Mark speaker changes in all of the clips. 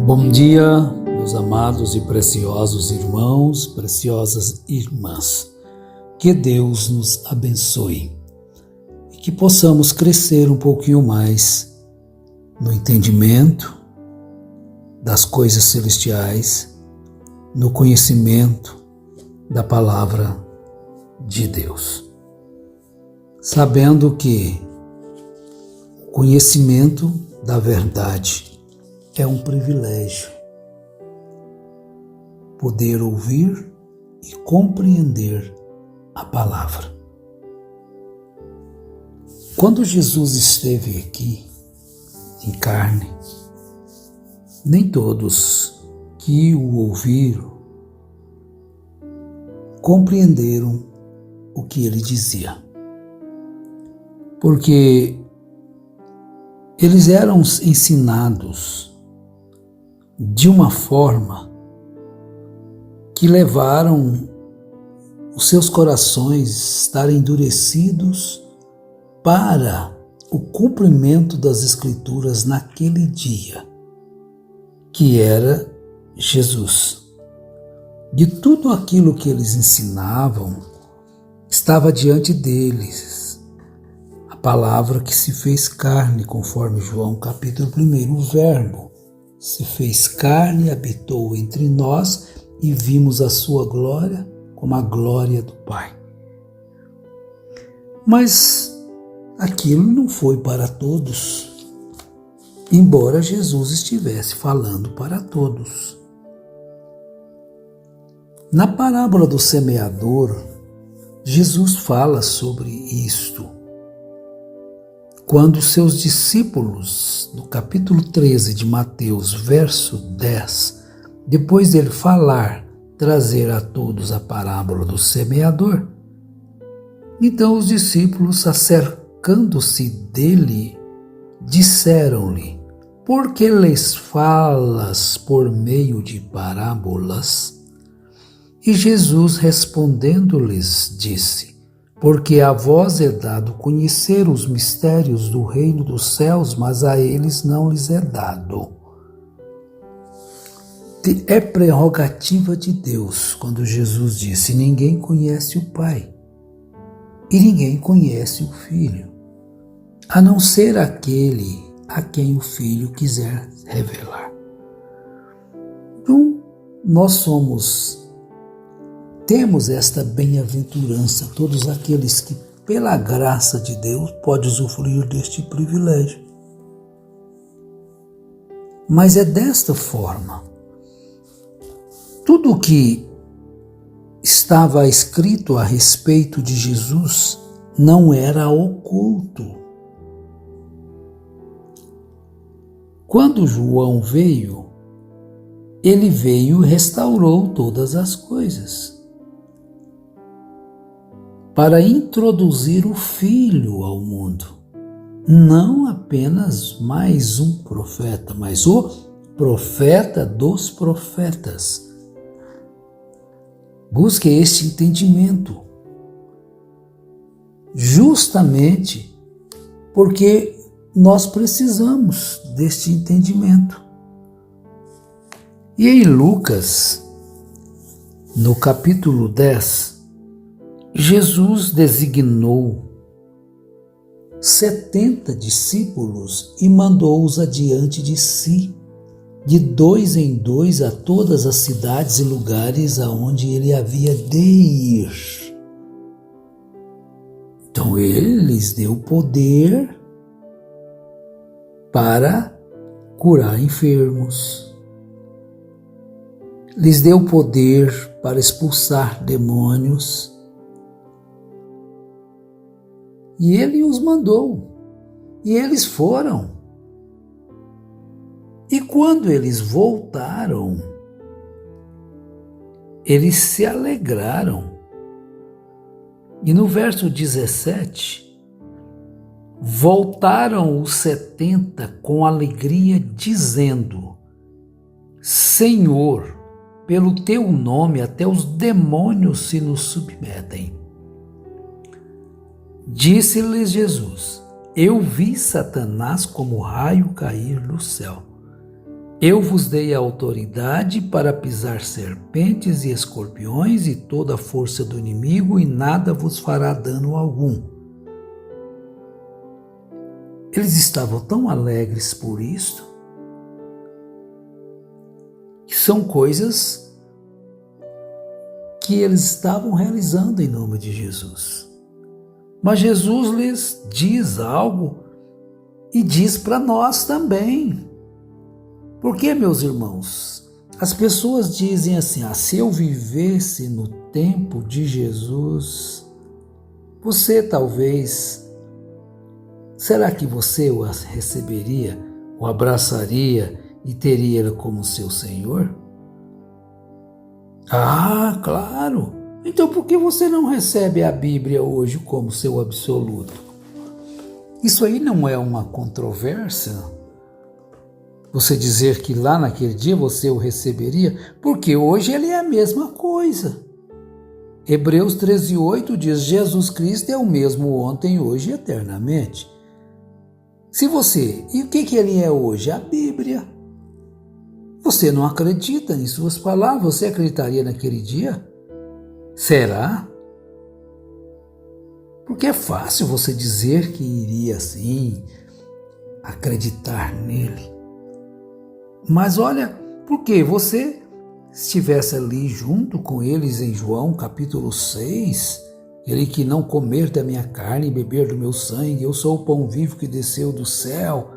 Speaker 1: Bom dia, meus amados e preciosos irmãos, preciosas irmãs. Que Deus nos abençoe e que possamos crescer um pouquinho mais no entendimento das coisas celestiais, no conhecimento da palavra de Deus. Sabendo que o conhecimento da verdade é um privilégio. Poder ouvir e compreender a palavra. Quando Jesus esteve aqui, em carne, nem todos que o ouviram compreenderam o que ele dizia. Porque eles eram ensinados de uma forma que levaram os seus corações a estarem endurecidos para o cumprimento das Escrituras naquele dia, que era Jesus. De tudo aquilo que eles ensinavam, estava diante deles a palavra que se fez carne, conforme João capítulo 1, o Verbo se fez carne, habitou entre nós e vimos a sua glória como a glória do Pai. Mas aquilo não foi para todos, embora Jesus estivesse falando para todos. Na parábola do semeador, Jesus fala sobre isto. Quando seus discípulos, no capítulo 13 de Mateus, verso 10, depois dele trazer a todos a parábola do semeador, então os discípulos, acercando-se dele, disseram-lhe: por que lhes falas por meio de parábolas? E Jesus respondendo-lhes disse: porque a vós é dado conhecer os mistérios do reino dos céus, mas a eles não lhes é dado. É prerrogativa de Deus quando Jesus disse: ninguém conhece o Pai e ninguém conhece o Filho, a não ser aquele a quem o Filho quiser revelar. Então, temos esta bem-aventurança, todos aqueles que, pela graça de Deus, podem usufruir deste privilégio. Mas é desta forma. Tudo o que estava escrito a respeito de Jesus não era oculto. Quando João veio, ele veio e restaurou todas as coisas, para introduzir o Filho ao mundo. Não apenas mais um profeta, mas o profeta dos profetas. Busque este entendimento, justamente porque nós precisamos deste entendimento. E em Lucas, no capítulo 10, Jesus designou 70 discípulos e mandou-os adiante de si, de 2 em 2, a todas as cidades e lugares aonde ele havia de ir. Então ele lhes deu poder para curar enfermos, lhes deu poder para expulsar demônios, e ele os mandou, e eles foram. E quando eles voltaram, eles se alegraram. E no verso 17, voltaram os 70 com alegria, dizendo: Senhor, pelo teu nome até os demônios se nos submetem. Disse-lhes Jesus: Eu vi Satanás como raio cair do céu. Eu vos dei a autoridade para pisar serpentes e escorpiões e toda a força do inimigo, e nada vos fará dano algum. Eles estavam tão alegres por isto, que são coisas que eles estavam realizando em nome de Jesus. Mas Jesus lhes diz algo e diz para nós também. Porque, meus irmãos, as pessoas dizem assim, se eu vivesse no tempo de Jesus, você talvez, será que você o receberia, o abraçaria e teria ele como seu Senhor? Ah, claro! Então por que você não recebe a Bíblia hoje como seu absoluto? Isso aí não é uma controvérsia? Você dizer que lá naquele dia você o receberia, porque hoje ele é a mesma coisa. Hebreus 13:8 diz, Jesus Cristo é o mesmo ontem, hoje e eternamente. E o que ele é hoje? A Bíblia. Você não acredita em suas palavras, você acreditaria naquele dia? Será? Porque é fácil você dizer que iria assim, acreditar nele. Mas olha, porque você estivesse ali junto com eles em João capítulo 6, ele que não comer da minha carne e beber do meu sangue, eu sou o pão vivo que desceu do céu.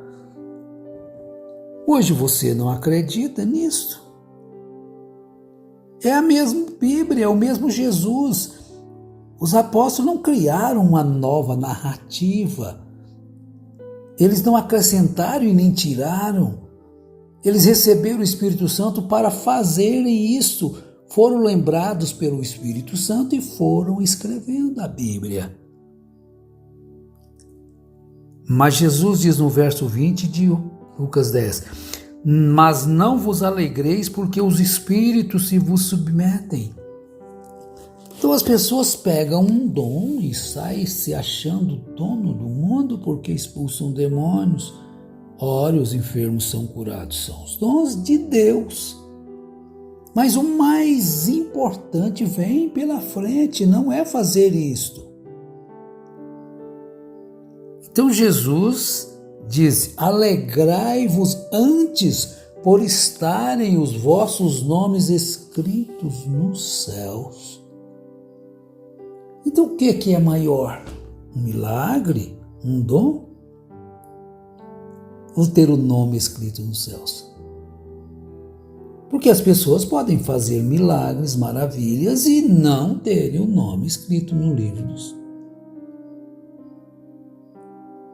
Speaker 1: Hoje você não acredita nisso. É a mesma Bíblia, é o mesmo Jesus. Os apóstolos não criaram uma nova narrativa. Eles não acrescentaram e nem tiraram. Eles receberam o Espírito Santo para fazerem isto. Foram lembrados pelo Espírito Santo e foram escrevendo a Bíblia. Mas Jesus diz no verso 20 de Lucas 10, mas não vos alegreis porque os espíritos se vos submetem. Então as pessoas pegam um dom e saem se achando dono do mundo porque expulsam demônios. Ora, os enfermos são curados, são os dons de Deus. Mas o mais importante vem pela frente, não é fazer isto. Então Jesus diz, alegrai-vos antes por estarem os vossos nomes escritos nos céus. Então o que é maior? Um milagre? Um dom? Ou ter o nome escrito nos céus? Porque as pessoas podem fazer milagres, maravilhas e não terem o nome escrito no livro dos.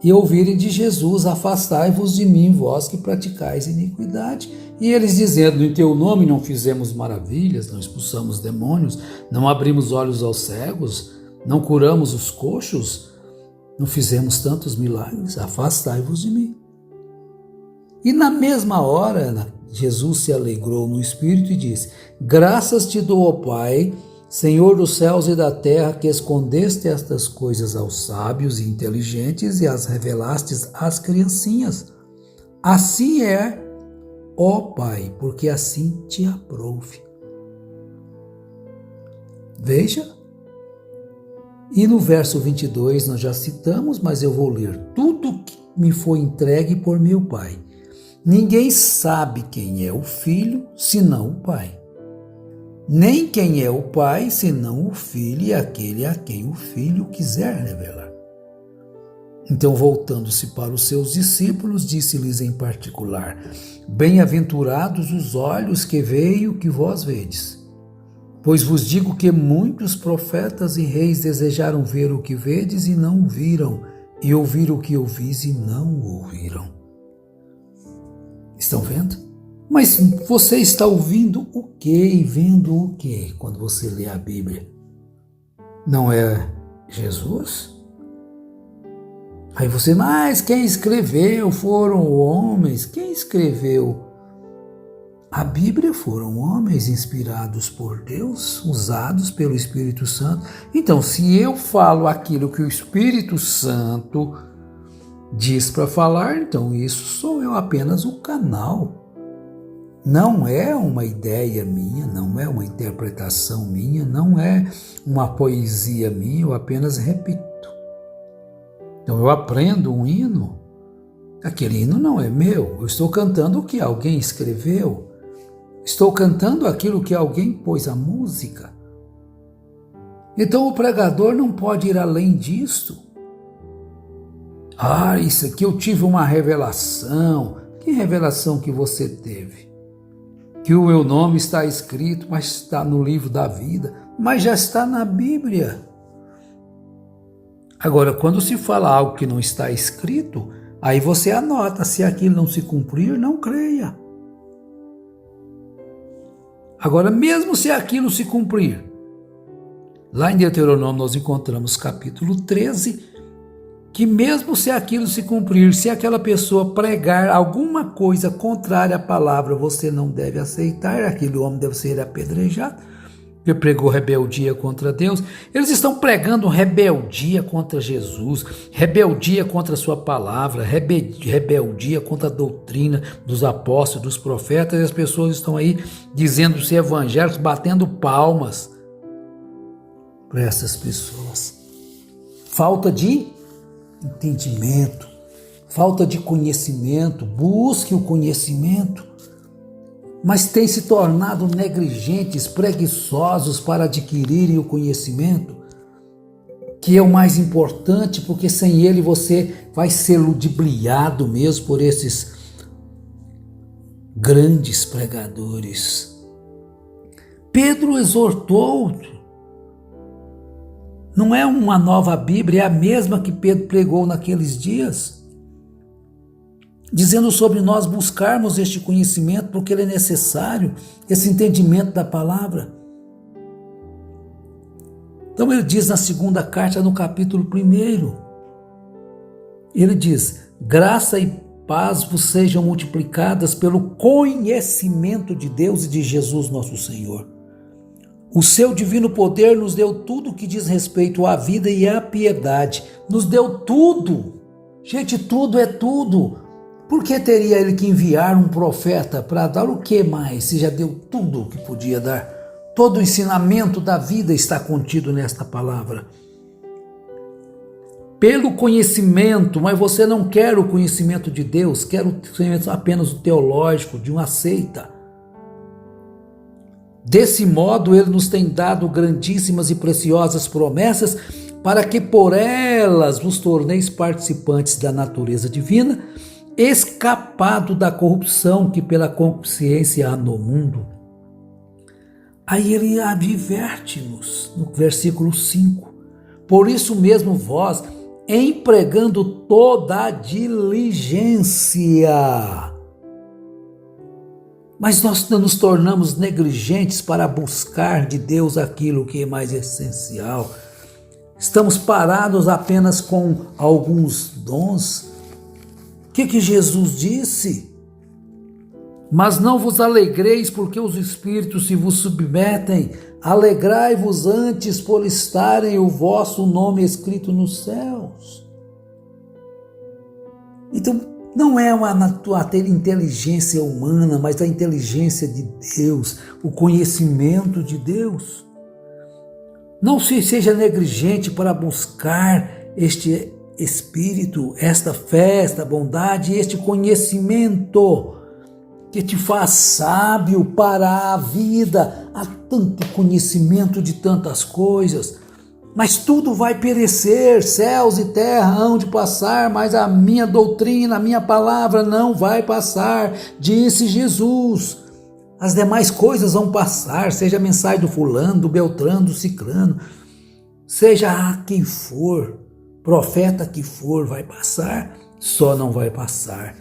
Speaker 1: E ouvirem de Jesus, afastai-vos de mim, vós que praticais iniquidade. E eles dizendo, em teu nome não fizemos maravilhas, não expulsamos demônios, não abrimos olhos aos cegos, não curamos os coxos, não fizemos tantos milagres, afastai-vos de mim. E na mesma hora, Jesus se alegrou no Espírito e disse, graças te dou, ó Pai, Senhor dos céus e da terra, que escondeste estas coisas aos sábios e inteligentes e as revelastes às criancinhas. Assim é, ó Pai, porque assim te aprouve. Veja. E no verso 22 nós já citamos, mas eu vou ler. Tudo que me foi entregue por meu Pai. Ninguém sabe quem é o Filho, senão o Pai. Nem quem é o Pai, senão o Filho e aquele a quem o Filho quiser revelar. Então, voltando-se para os seus discípulos, disse-lhes em particular, bem-aventurados os olhos que veem o que vós vedes. Pois vos digo que muitos profetas e reis desejaram ver o que vedes e não o viram, e ouvir o que ouvis e não o ouviram. Estão vendo? Mas você está ouvindo o quê e vendo o quê quando você lê a Bíblia? Não é Jesus? Aí você, mas quem escreveu foram homens. Quem escreveu a Bíblia foram homens inspirados por Deus, usados pelo Espírito Santo. Então, se eu falo aquilo que o Espírito Santo diz para falar, então isso sou eu apenas o canal. Não é uma ideia minha, não é uma interpretação minha, não é uma poesia minha, eu apenas repito. Então eu aprendo um hino, aquele hino não é meu, eu estou cantando o que alguém escreveu, estou cantando aquilo que alguém pôs a música. Então o pregador não pode ir além disto. Isso aqui eu tive uma revelação. Que revelação que você teve? Que o meu nome está escrito, mas está no livro da vida, mas já está na Bíblia. Agora, quando se fala algo que não está escrito, aí você anota, se aquilo não se cumprir, não creia. Agora, mesmo se aquilo se cumprir, lá em Deuteronômio nós encontramos capítulo 13, que mesmo se aquilo se cumprir, se aquela pessoa pregar alguma coisa contrária à palavra, você não deve aceitar, aquele homem deve ser apedrejado, porque pregou rebeldia contra Deus. Eles estão pregando rebeldia contra Jesus, rebeldia contra a sua palavra, rebeldia contra a doutrina dos apóstolos, dos profetas, e as pessoas estão aí dizendo ser evangélicos, batendo palmas para essas pessoas. Falta de entendimento, falta de conhecimento, busque o conhecimento, mas tem se tornado negligentes, preguiçosos para adquirirem o conhecimento, que é o mais importante, porque sem ele você vai ser ludibriado mesmo por esses grandes pregadores. Pedro exortou. Não é uma nova Bíblia, é a mesma que Pedro pregou naqueles dias, dizendo sobre nós buscarmos este conhecimento, porque ele é necessário, esse entendimento da palavra. Então ele diz na segunda carta, no capítulo 1, ele diz: graça e paz vos sejam multiplicadas pelo conhecimento de Deus e de Jesus nosso Senhor. O seu divino poder nos deu tudo que diz respeito à vida e à piedade. Nos deu tudo. Gente, tudo é tudo. Por que teria ele que enviar um profeta para dar o que mais, se já deu tudo o que podia dar? Todo o ensinamento da vida está contido nesta palavra. Pelo conhecimento, mas você não quer o conhecimento de Deus, quer o conhecimento apenas o teológico, de uma seita. Desse modo, ele nos tem dado grandíssimas e preciosas promessas para que por elas vos torneis participantes da natureza divina, escapado da corrupção que pela concupiscência há no mundo. Aí ele adverte-nos no versículo 5. Por isso mesmo vós, empregando toda a diligência. Mas nós nos tornamos negligentes para buscar de Deus aquilo que é mais essencial. Estamos parados apenas com alguns dons. O que Jesus disse? Mas não vos alegreis porque os espíritos se vos submetem. Alegrai-vos antes por estarem o vosso nome escrito nos céus. Então, não é uma inteligência humana, mas a inteligência de Deus, o conhecimento de Deus. Não seja negligente para buscar este Espírito, esta fé, esta bondade, este conhecimento que te faz sábio para a vida. Há tanto conhecimento de tantas coisas, mas tudo vai perecer, céus e terra hão de passar, mas a minha doutrina, a minha palavra não vai passar, disse Jesus. As demais coisas vão passar, seja a mensagem do fulano, do beltrano, do ciclano, seja quem for, profeta que for, vai passar, só não vai passar.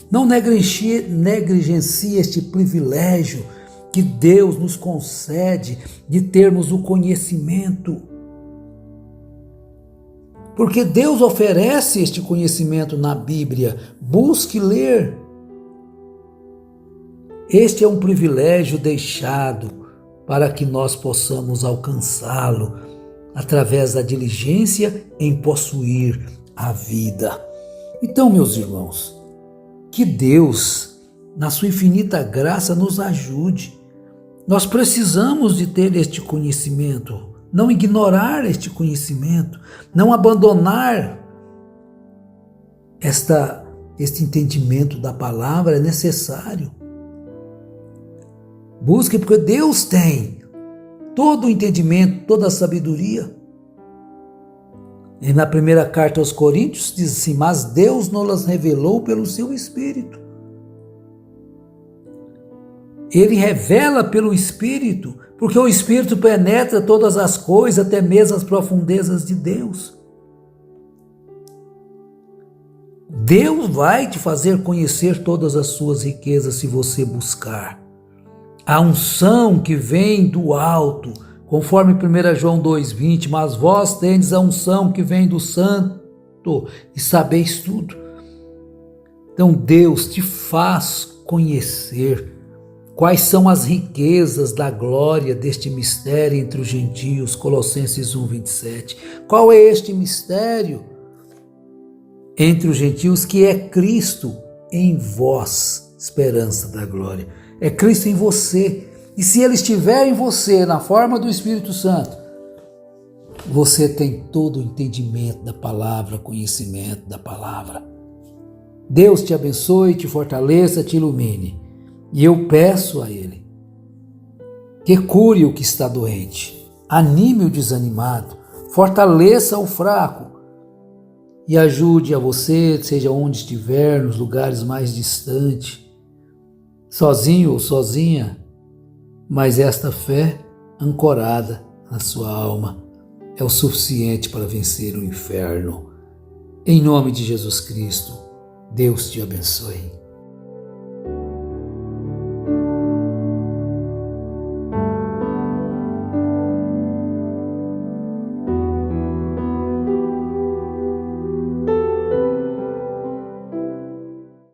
Speaker 1: Não negligencie este privilégio que Deus nos concede de termos o conhecimento. Porque Deus oferece este conhecimento na Bíblia. Busque ler. Este é um privilégio deixado para que nós possamos alcançá-lo através da diligência em possuir a vida. Então, meus irmãos, que Deus na sua infinita graça, nos ajude. Nós precisamos de ter este conhecimento, não ignorar este conhecimento, não abandonar este entendimento da palavra. É necessário. Busque, porque Deus tem todo o entendimento, toda a sabedoria. E na primeira carta aos Coríntios diz assim: mas Deus nos revelou pelo seu Espírito. Ele revela pelo Espírito, porque o Espírito penetra todas as coisas, até mesmo as profundezas de Deus. Deus vai te fazer conhecer todas as suas riquezas se você buscar. A unção que vem do alto, conforme 1 João 2,20, mas vós tendes a unção que vem do Santo e sabeis tudo. Então Deus te faz conhecer quais são as riquezas da glória deste mistério entre os gentios, Colossenses 1,27. Qual é este mistério entre os gentios? Que é Cristo em vós, esperança da glória. É Cristo em você. E se Ele estiver em você, na forma do Espírito Santo, você tem todo o entendimento da palavra, conhecimento da palavra. Deus te abençoe, te fortaleça, te ilumine. E eu peço a Ele que cure o que está doente, anime o desanimado, fortaleça o fraco e ajude a você, seja onde estiver, nos lugares mais distantes, sozinho ou sozinha, mas esta fé ancorada na sua alma é o suficiente para vencer o inferno. Em nome de Jesus Cristo, Deus te abençoe.